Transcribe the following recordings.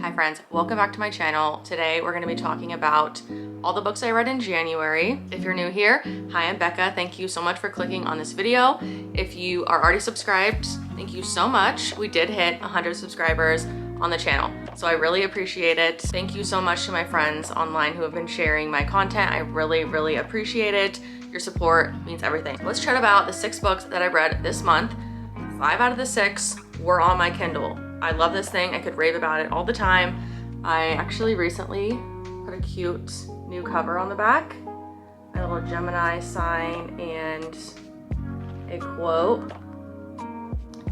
Hi friends, welcome back to my channel. Today we're going to be talking about all the books I read in January. If you're new here, hi, I'm Becca. Thank you so much for clicking on this video. If you are already subscribed, thank you so much. We did hit 100 subscribers on the channel, so I really appreciate it. Thank you so much to my friends online who have been sharing my content. I really appreciate it. Your support means everything. Let's chat about the 6 books that I read this month. 5 out of the 6 were on my Kindle. I love this thing. I could rave about it all the time. I actually recently put a cute new cover on the back. A little Gemini sign and a quote.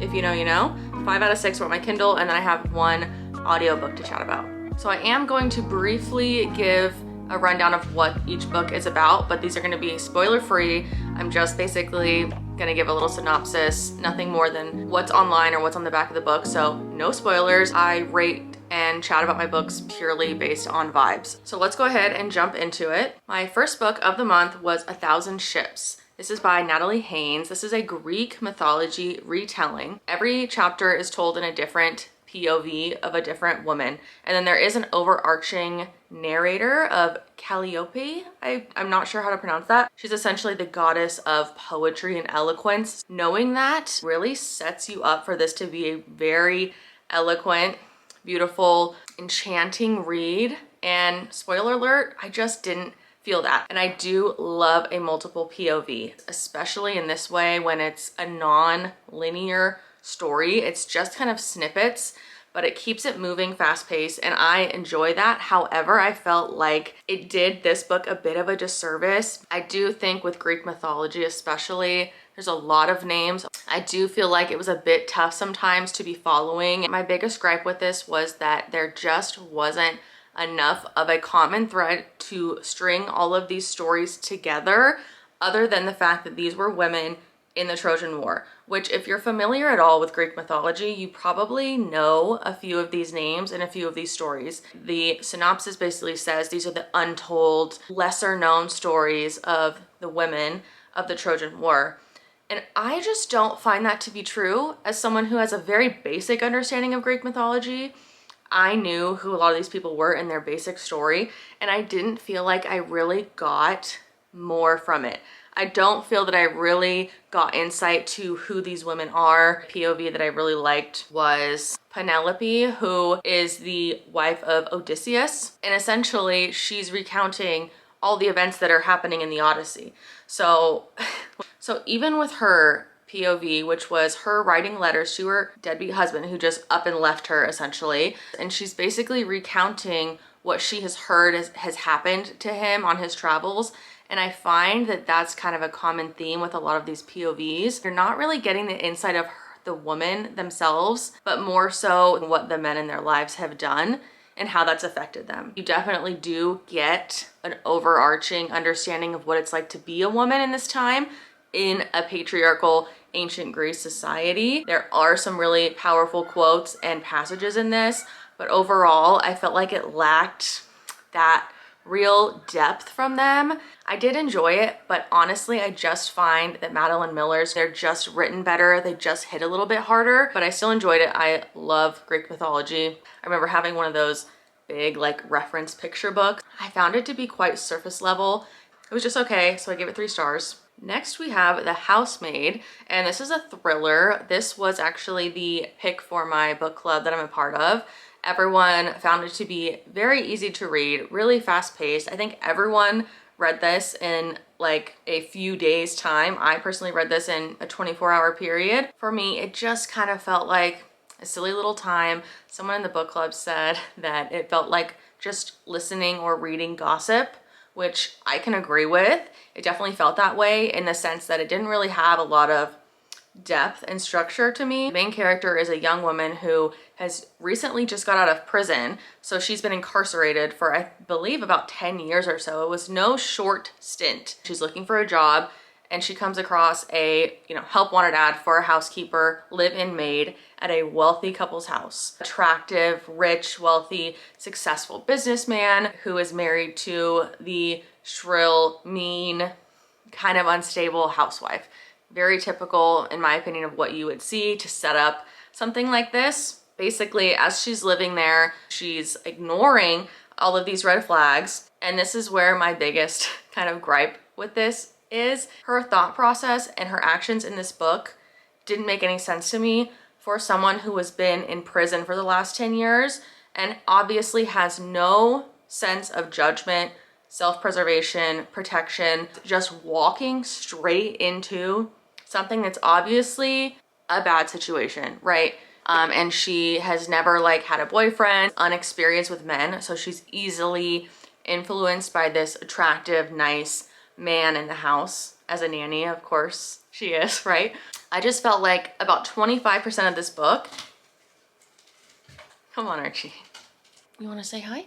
If you know, you know. 5 out of 6 were on my Kindle, and then I have 1 audiobook to chat about. So I am going to briefly give a rundown of what each book is about, but these are going to be spoiler free. I'm just basically gonna give a little synopsis, nothing more than what's online or what's on the back of the book, so no spoilers. I rate and chat about my books purely based on vibes. So let's go ahead and jump into it. My first book of the month was 1,000 Ships. This is by Natalie Haynes. This is a Greek mythology retelling. Every chapter is told in a different POV of a different woman, and then there is an overarching narrator of Calliope. I'm not sure how to pronounce that. She's essentially the goddess of poetry and eloquence. Knowing that really sets you up for this to be a very eloquent, beautiful, enchanting read. And spoiler alert, I just didn't feel that. And I do love a multiple POV, especially in this way when it's a non-linear story. It's just kind of snippets, but it keeps it moving fast paced, and I enjoy that. However, I felt like it did this book a bit of a disservice. I do think with Greek mythology especially, there's a lot of names. I do feel like it was a bit tough sometimes to be following. My biggest gripe with this was that there just wasn't enough of a common thread to string all of these stories together, other than the fact that these were women in the Trojan War, which if you're familiar at all with Greek mythology, you probably know a few of these names and a few of these stories. The synopsis basically says these are the untold, lesser known stories of the women of the Trojan War. And I just don't find that to be true. As someone who has a very basic understanding of Greek mythology, I knew who a lot of these people were in their basic story, and I didn't feel like I really got more from it. I don't feel that I really got insight to who these women are. POV that I really liked was Penelope, who is the wife of Odysseus. And essentially she's recounting all the events that are happening in the Odyssey. So even with her POV, which was her writing letters to her deadbeat husband who just up and left her essentially, and she's basically recounting what she has heard has happened to him on his travels. And I find that that's kind of a common theme with a lot of these POVs. You're not really getting the insight of the woman themselves, but more so what the men in their lives have done and how that's affected them. You definitely do get an overarching understanding of what it's like to be a woman in this time in a patriarchal ancient Greece society. There are some really powerful quotes and passages in this, but overall I felt like it lacked that real depth from them. I did enjoy it, but honestly, I just find that Madeline Miller's, they're just written better. They just hit a little bit harder, but I still enjoyed it. I love Greek mythology. I remember having one of those big like reference picture books. I found it to be quite surface level. It was just okay, so I gave it 3 stars. Next we have The Housemaid, and this is a thriller. This was actually the pick for my book club that I'm a part of. Everyone found it to be very easy to read, really fast paced. I think everyone read this in like a few days time. I personally read this in a 24-hour period. For me, it just kind of felt like a silly little time. Someone in the book club said that it felt like just listening or reading gossip, which I can agree with. It definitely felt that way in the sense that it didn't really have a lot of depth and structure to me. The main character is a young woman who has recently just got out of prison. So she's been incarcerated for, I believe, about 10 years or so. It was no short stint. She's looking for a job, and she comes across a, help wanted ad for a housekeeper, live-in maid at a wealthy couple's house. Attractive, rich, wealthy, successful businessman who is married to the shrill, mean, kind of unstable housewife. Very typical, in my opinion, of what you would see to set up something like this. Basically, as she's living there, she's ignoring all of these red flags. And this is where my biggest kind of gripe with this is. Her thought process and her actions in this book didn't make any sense to me for someone who has been in prison for the last 10 years and obviously has no sense of judgment, self-preservation, protection, just walking straight into something that's obviously a bad situation, right? And she has never like had a boyfriend, unexperienced with men, so she's easily influenced by this attractive, nice man in the house. As a nanny, of course she is, right? I just felt like about 25% of this book. Come on, Archie. You want to say hi?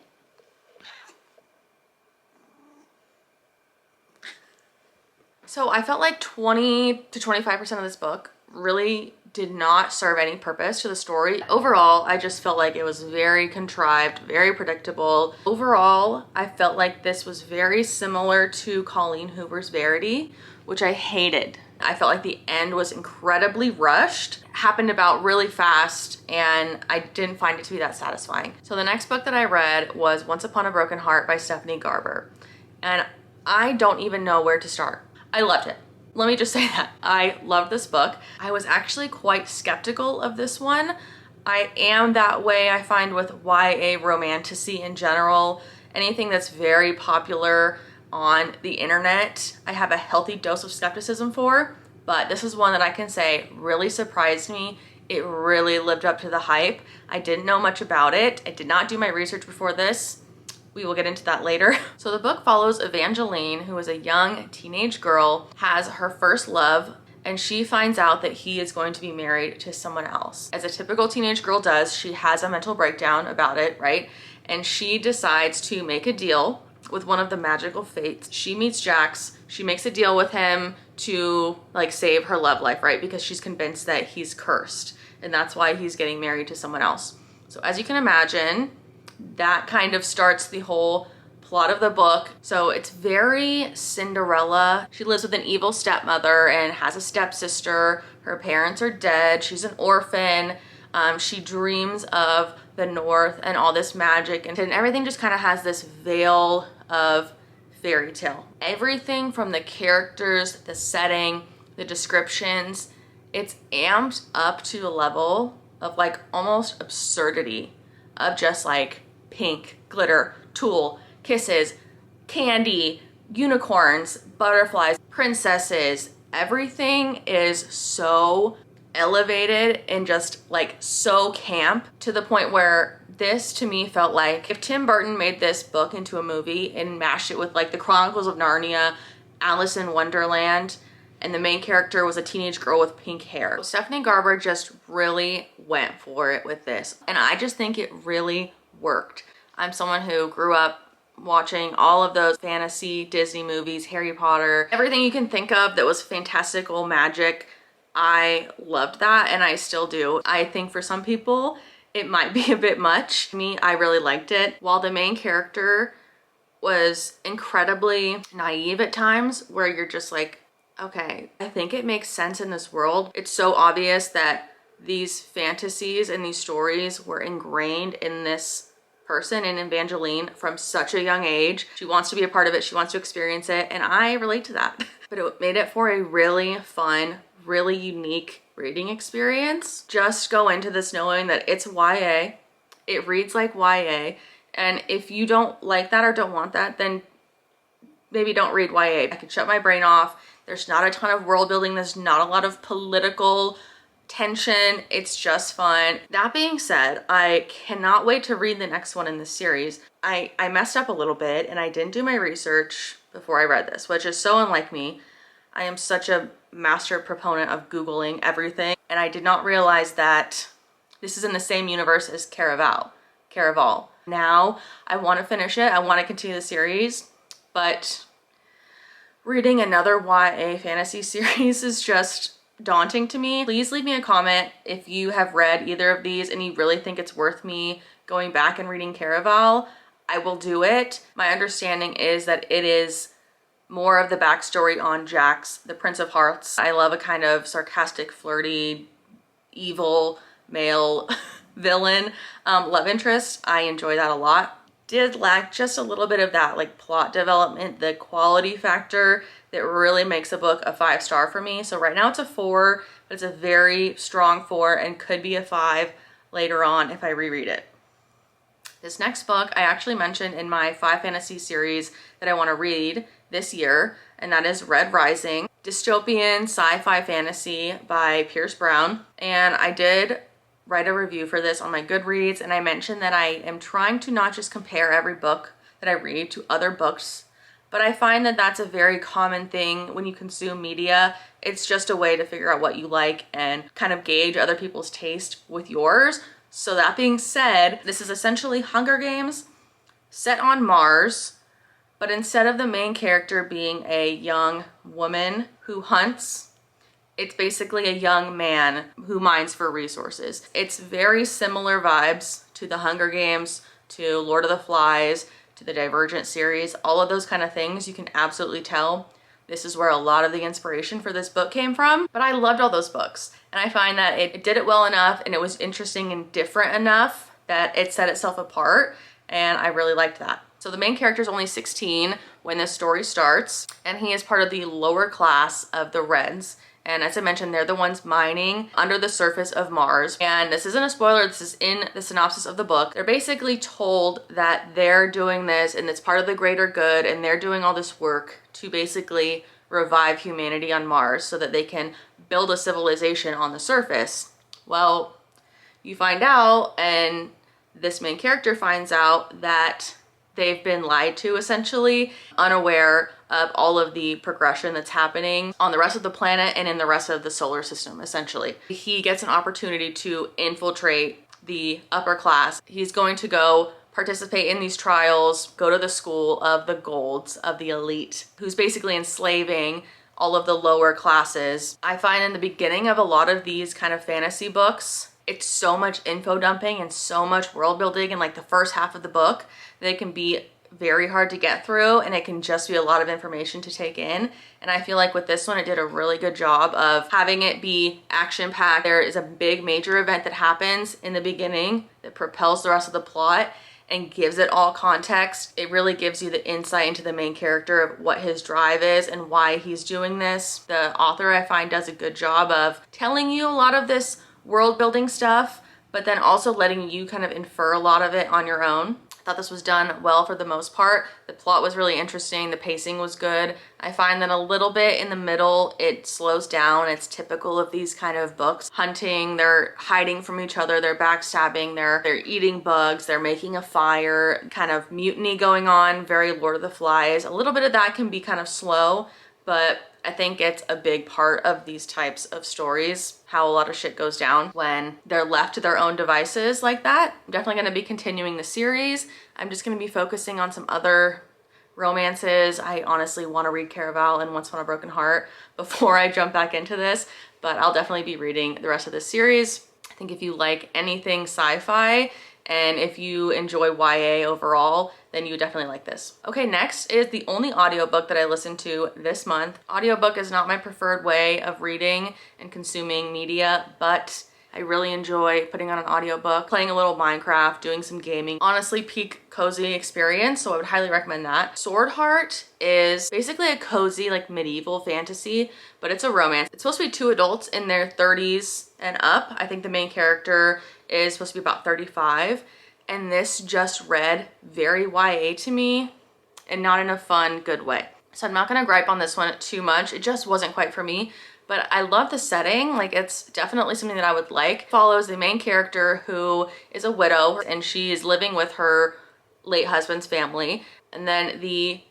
So I felt like 20 to 25% of this book really did not serve any purpose to the story. Overall, I just felt like it was very contrived, very predictable. Overall, I felt like this was very similar to Colleen Hoover's Verity, which I hated. I felt like the end was incredibly rushed, happened about really fast, and I didn't find it to be that satisfying. So the next book that I read was Once Upon a Broken Heart by Stephanie Garber. And I don't even know where to start. I loved it. Let me just say that. I loved this book. I was actually quite skeptical of this one. I am that way, I find, with YA romantasy in general. Anything that's very popular on the internet, I have a healthy dose of skepticism for, but this is one that I can say really surprised me. It really lived up to the hype. I didn't know much about it. I did not do my research before this. We will get into that later. So the book follows Evangeline, who is a young teenage girl, has her first love, and she finds out that he is going to be married to someone else. As a typical teenage girl does, she has a mental breakdown about it, right? And she decides to make a deal with one of the magical fates. She meets Jax, she makes a deal with him to like save her love life, right? Because she's convinced that he's cursed, and that's why he's getting married to someone else. So as you can imagine, that kind of starts the whole plot of the book. So it's very Cinderella. She lives with an evil stepmother and has a stepsister. Her parents are dead. She's an orphan. She dreams of the North and all this magic, and everything just kind of has this veil of fairy tale. Everything from the characters, the setting, the descriptions, it's amped up to a level of like almost absurdity of just like pink, glitter, tulle, kisses, candy, unicorns, butterflies, princesses. Everything is so elevated and just like so camp to the point where this to me felt like if Tim Burton made this book into a movie and mashed it with like the Chronicles of Narnia, Alice in Wonderland, and the main character was a teenage girl with pink hair. Stephanie Garber just really went for it with this, and I just think it really worked. I'm someone who grew up watching all of those fantasy Disney movies, Harry Potter, everything you can think of that was fantastical magic. I loved that, and I still do. I think for some people it might be a bit much. Me, I really liked it. While the main character was incredibly naive at times, where you're just like, okay, I think it makes sense in this world. It's so obvious that these fantasies and these stories were ingrained in this person, in Evangeline, from such a young age. She wants to be a part of it. She wants to experience it, and I relate to that. But it made it for a really fun, really unique reading experience. Just go into this knowing that it's YA. It reads like YA, and if you don't like that or don't want that, then maybe don't read YA. I can shut my brain off. There's not a ton of world building. There's not a lot of political tension. It's just fun. That being said, I cannot wait to read the next one in this series. I messed up a little bit and I didn't do my research before I read this, which is so unlike me. I am such a master proponent of Googling everything, and I did not realize that this is in the same universe as Caraval. Now I want to finish it. I want to continue the series, but reading another YA fantasy series is just daunting to me. Please leave me a comment if you have read either of these and you really think it's worth me going back and reading Caraval. I will do it. My understanding is that it is more of the backstory on Jax, the Prince of Hearts. I love a kind of sarcastic, flirty, evil male villain love interest. I enjoy that a lot. Did lack just a little bit of that like plot development, the quality factor that really makes a book a 5-star for me. So right now it's a 4, but it's a very strong 4 and could be a 5 later on if I reread it. This next book I actually mentioned in my 5 fantasy series that I want to read this year, and that is Red Rising, dystopian sci-fi fantasy by Pierce Brown. And I did write a review for this on my Goodreads, and I mentioned that I am trying to not just compare every book that I read to other books, but I find that that's a very common thing when you consume media. It's just a way to figure out what you like and kind of gauge other people's taste with yours. So that being said, this is essentially Hunger Games set on Mars, but instead of the main character being a young woman who hunts, it's basically a young man who mines for resources. It's very similar vibes to the Hunger Games, to Lord of the Flies, to the Divergent series, all of those kind of things. You can absolutely tell this is where a lot of the inspiration for this book came from. But I loved all those books, and I find that it did it well enough, and it was interesting and different enough that it set itself apart, and I really liked that. So the main character is only 16 when this story starts, and he is part of the lower class of the Reds. And as I mentioned, they're the ones mining under the surface of Mars. And this isn't a spoiler, this is in the synopsis of the book. They're basically told that they're doing this and it's part of the greater good, and they're doing all this work to basically revive humanity on Mars so that they can build a civilization on the surface. Well, you find out, and this main character finds out, that they've been lied to, essentially, unaware of all of the progression that's happening on the rest of the planet and in the rest of the solar system, essentially. He gets an opportunity to infiltrate the upper class. He's going to go participate in these trials, go to the school of the golds, of the elite, who's basically enslaving all of the lower classes. I find in the beginning of a lot of these kind of fantasy books, it's so much info dumping and so much world building in like the first half of the book that it can be very hard to get through, and it can just be a lot of information to take in. And I feel like with this one, it did a really good job of having it be action-packed. There is a big major event that happens in the beginning that propels the rest of the plot and gives it all context. It really gives you the insight into the main character of what his drive is and why he's doing this. The author, I find, does a good job of telling you a lot of this world building stuff, but then also letting you kind of infer a lot of it on your own. I thought this was done well for the most part. The plot was really interesting. The pacing was good. I find that a little bit in the middle, it slows down. It's typical of these kind of books. Hunting, they're hiding from each other, they're backstabbing, they're eating bugs, they're making a fire, kind of mutiny going on, very Lord of the Flies. A little bit of that can be kind of slow, but I think it's a big part of these types of stories, how a lot of shit goes down when they're left to their own devices like that. I'm definitely going to be continuing the series. I'm just going to be focusing on some other romances. I honestly want to read Caraval and Once Upon a Broken Heart before I jump back into this, but I'll definitely be reading the rest of this series. I think if you like anything sci-fi and if you enjoy YA overall, then you definitely like this. Okay, next is the only audiobook that I listened to this month. Audiobook is not my preferred way of reading and consuming media, but I really enjoy putting on an audiobook, playing a little Minecraft, doing some gaming. Honestly, peak cozy experience, so I would highly recommend that. Swordheart is basically a cozy, like medieval fantasy, but it's a romance. It's supposed to be 2 adults in their 30s and up. I think the main character is supposed to be about 35, and this just read very YA to me and not in a fun, good way. So I'm not gonna gripe on this one too much. It just wasn't quite for me, but I love the setting. Like, it's definitely something that I would like. Follows the main character who is a widow, and she is living with her late husband's family. And then the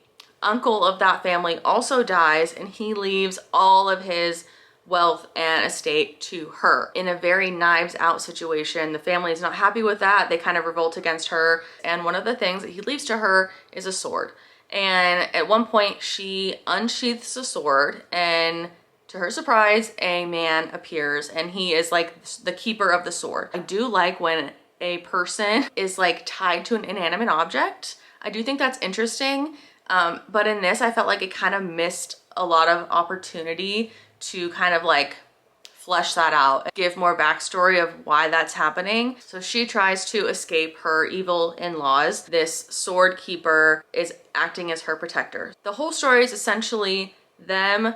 uncle of that family also dies, and he leaves all of his wealth and estate to her in a very Knives Out situation. The family is not happy with that. They kind of revolt against her. And one of the things that he leaves to her is a sword. And at one point she unsheaths the sword, and to her surprise, a man appears, and he is like the keeper of the sword. I do like when a person is like tied to an inanimate object. I do think that's interesting. But in this, I felt like it kind of missed a lot of opportunity to kind of like flesh that out, give more backstory of why that's happening. So she tries to escape her evil in-laws. This sword keeper is acting as her protector. The whole story is essentially them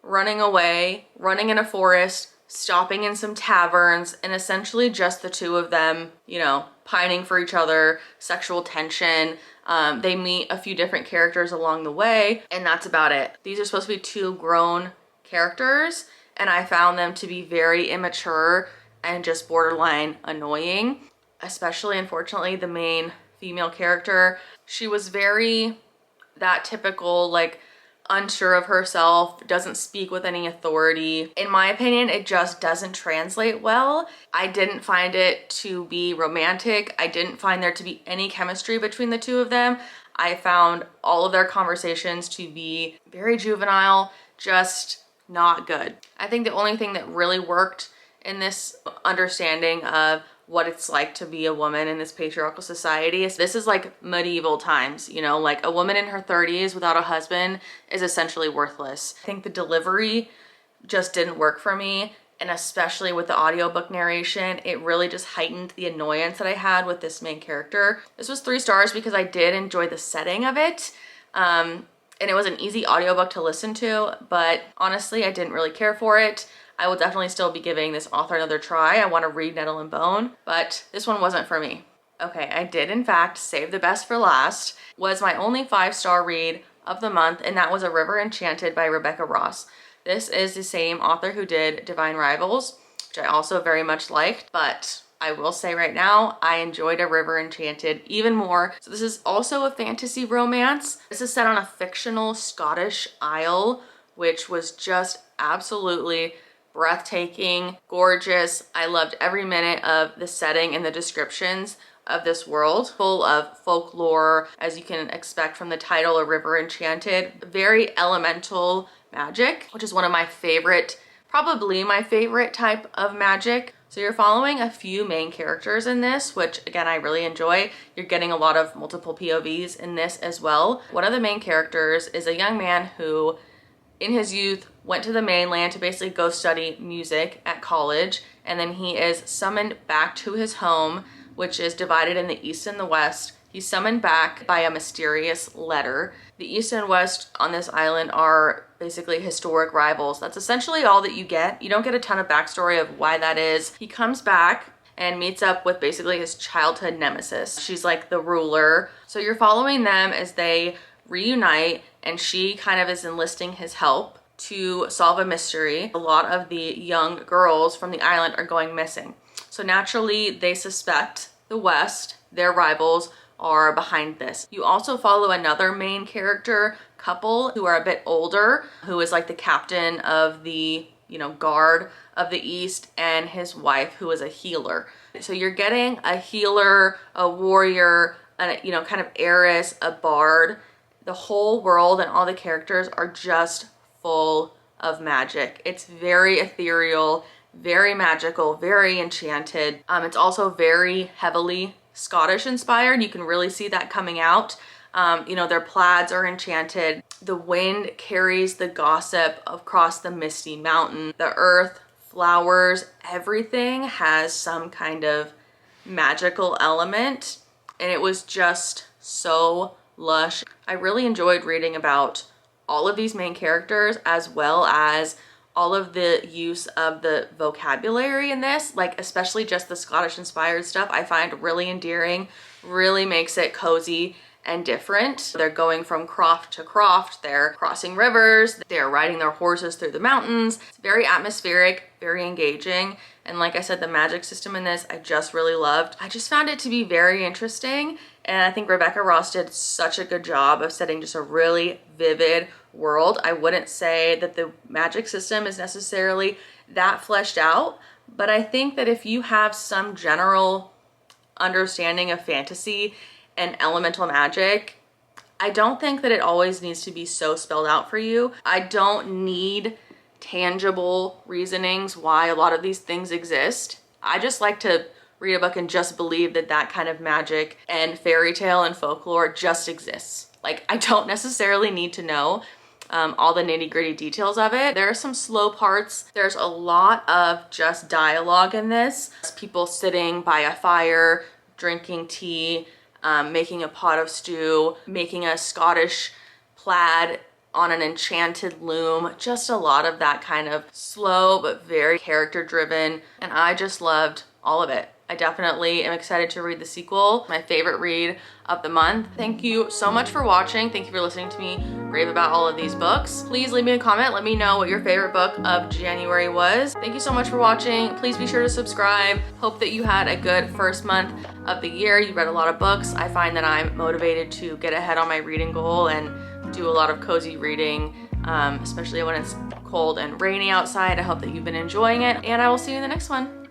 running away, running in a forest, stopping in some taverns, and essentially just the two of them, you know, pining for each other, sexual tension. They meet a few different characters along the way, and that's about it. These are supposed to be two grown characters, and I found them to be very immature and just borderline annoying, especially, unfortunately, the main female character. She was very that typical, like, unsure of herself, doesn't speak with any authority. In my opinion, it just doesn't translate well. I didn't find it to be romantic. I didn't find there to be any chemistry between the two of them. I found all of their conversations to be very juvenile, just not good. I think the only thing that really worked in this understanding of what it's like to be a woman in this patriarchal society is this is like medieval times, you know, like a woman in her 30s without a husband is essentially worthless. I think the delivery just didn't work for me, and especially with the audiobook narration, it really just heightened the annoyance that I had with this main character. This was 3 stars because I did enjoy the setting of it. And it was an easy audiobook to listen to, but honestly, I didn't really care for it. I will definitely still be giving this author another try. I want to read Nettle and Bone, but this one wasn't for me. Okay, I did in fact save the best for last. Was my only 5-star read of the month, and that was A River Enchanted by Rebecca Ross. This is the same author who did Divine Rivals, which I also very much liked, but I will say right now, I enjoyed A River Enchanted even more. So this is also a fantasy romance. This is set on a fictional Scottish isle, which was just absolutely breathtaking, gorgeous. I loved every minute of the setting and the descriptions of this world, full of folklore, as you can expect from the title, A River Enchanted. Very elemental magic, which is one of my favorite, probably my favorite type of magic. So you're following a few main characters in this, which again, I really enjoy. You're getting a lot of multiple POVs in this as well. One of the main characters is a young man who in his youth went to the mainland to basically go study music at college, and then he is summoned back to his home, which is divided in the East and the West. He's summoned back by a mysterious letter. The East and West on this island are basically historic rivals. That's essentially all that you get. You don't get a ton of backstory of why that is. He comes back and meets up with basically his childhood nemesis. She's like the ruler. So you're following them as they reunite, and she kind of is enlisting his help to solve a mystery. A lot of the young girls from the island are going missing. So naturally they suspect the West, their rivals, are behind this. You also follow another main character couple who are a bit older, who is like the captain of the, you know, guard of the East, and his wife, who is a healer. So you're getting a healer, a warrior, a, you know, kind of heiress, a bard. The whole world and all the characters are just full of magic. It's very ethereal, very magical, very enchanted. It's also very heavily Scottish inspired. You can really see that coming out. You know, their plaids are enchanted. The wind carries the gossip across the misty mountain. The earth, flowers, everything has some kind of magical element, and it was just so lush. I really enjoyed reading about all of these main characters, as well as all of the use of the vocabulary in this, like especially just the Scottish inspired stuff, I find really endearing, really makes it cozy and different. They're going from croft to croft, they're crossing rivers, they're riding their horses through the mountains. It's very atmospheric, very engaging. And like I said, the magic system in this, I just really loved. I just found it to be very interesting. And I think Rebecca Ross did such a good job of setting just a really vivid world. I wouldn't say that the magic system is necessarily that fleshed out, but I think that if you have some general understanding of fantasy and elemental magic, I don't think that it always needs to be so spelled out for you. I don't need tangible reasonings why a lot of these things exist. I just like to read a book and just believe that that kind of magic and fairy tale and folklore just exists. Like, I don't necessarily need to know all the nitty-gritty details of it. There are some slow parts. There's a lot of just dialogue in this. People sitting by a fire, drinking tea, making a pot of stew, making a Scottish plaid on an enchanted loom. Just a lot of that kind of slow but very character driven, and I just loved all of it. I definitely am excited to read the sequel. My favorite read of the month. Thank you so much for watching. Thank you for listening to me rave about all of these books. Please leave me a comment. Let me know what your favorite book of January was. Thank you so much for watching. Please be sure to subscribe. Hope that you had a good first month of the year. You read a lot of books. I find that I'm motivated to get ahead on my reading goal and do a lot of cozy reading, especially when it's cold and rainy outside. I hope that you've been enjoying it, and I will see you in the next one.